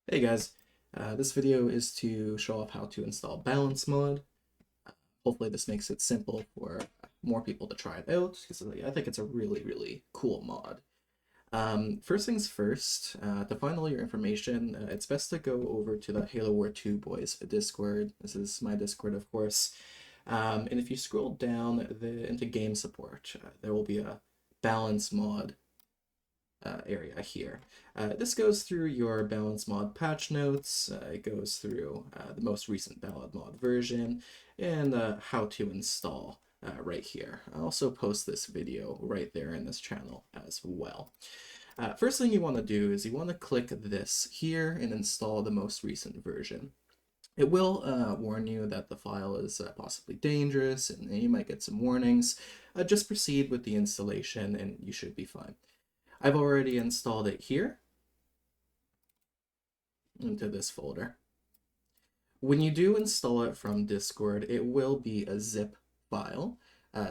Hey guys, this video is to show off how to install Balance Mod. Hopefully this makes it simple for more people to try it out, because I think it's a really cool mod. First things first, to find all your information, it's best to go over to the Halo War 2 Boys Discord. This is my Discord, of course. And if you scroll down into game support, there will be a Balance Mod area here. This goes through your Balance Mod patch notes, it goes through the most recent Balance Mod version, and how to install right here. I'll also post this video right there in this channel as well. First thing you want to do is you want to click this here and install the most recent version. It will warn you that the file is possibly dangerous and you might get some warnings. Just proceed with the installation and you should be fine. I've already installed it here into this folder. When you do install it from Discord, it will be a zip file.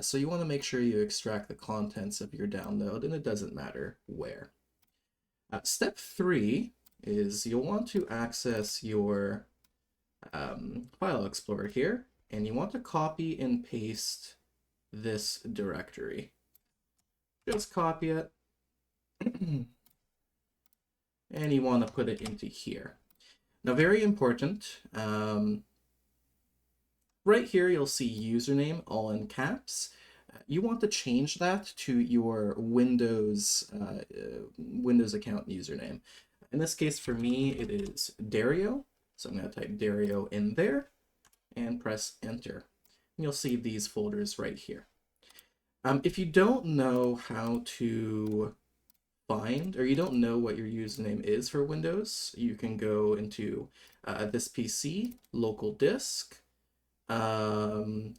So you want to make sure you extract the contents of your download, and it doesn't matter where. Step 3 is you'll want to access your file explorer here, and you want to copy and paste this directory. Just copy it. And you want to put it into here. Now, very important, right here you'll see username all in caps. You want to change that to your Windows account username. In this case, for me, it is Dario. So I'm going to type Dario in there and press enter. And you'll see these folders right here. If you don't know how to find, or you don't know what your username is for Windows, you can go into this PC, local disk,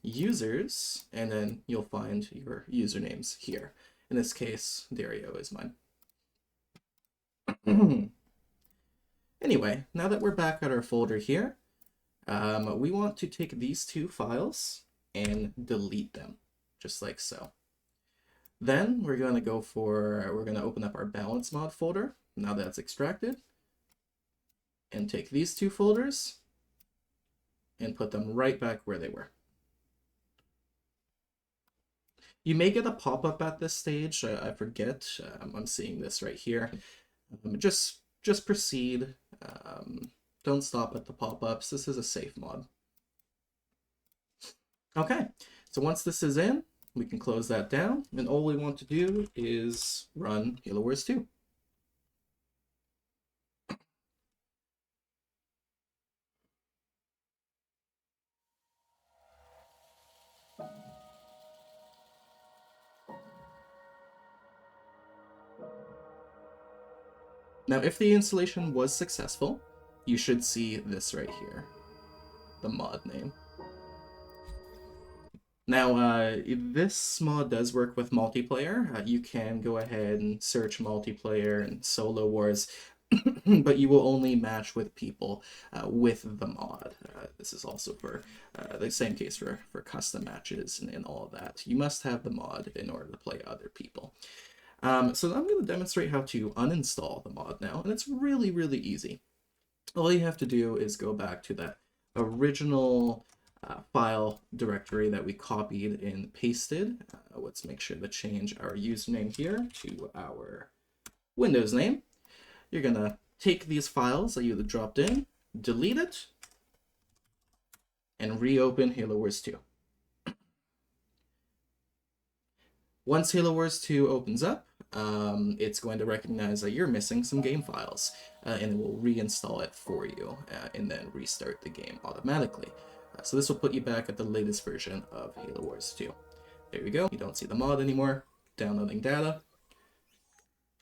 users, and then you'll find your usernames here. In this case, Dario is mine. Anyway, now that we're back at our folder here, we want to take these two files and delete them, just like so. Then we're going to open up our Balance Mod folder, now that's extracted, and take these two folders and put them right back where they were. You may get a pop-up at this stage, I forget, I'm seeing this right here. Just proceed, don't stop at the pop-ups, this is a safe mod. Okay, so once this is in, we can close that down, and all we want to do is run Halo Wars 2. Now, if the installation was successful, you should see this right here, the mod name. Now, this mod does work with multiplayer. You can go ahead and search multiplayer and solo wars, but you will only match with people with the mod. This is also for the same case for custom matches and all of that. You must have the mod in order to play other people. So I'm going to demonstrate how to uninstall the mod now, and it's really easy. All you have to do is go back to that original file directory that we copied and pasted. Let's make sure to change our username here to our Windows name. You're going to take these files that you dropped in, delete it, and reopen Halo Wars 2. Once Halo Wars 2 opens up, it's going to recognize that you're missing some game files, and it will reinstall it for you, and then restart the game automatically. So this will put you back at the latest version of Halo Wars 2. There you go, you don't see the mod anymore. Downloading data,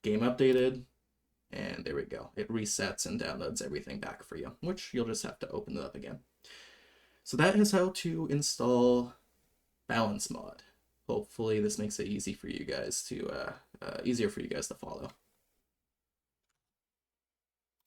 game updated, and there we go. It resets and downloads everything back for you, which you'll just have to open it up again. So that is how to install Balance Mod. Hopefully this makes it easy for you guys to easier for you guys to follow.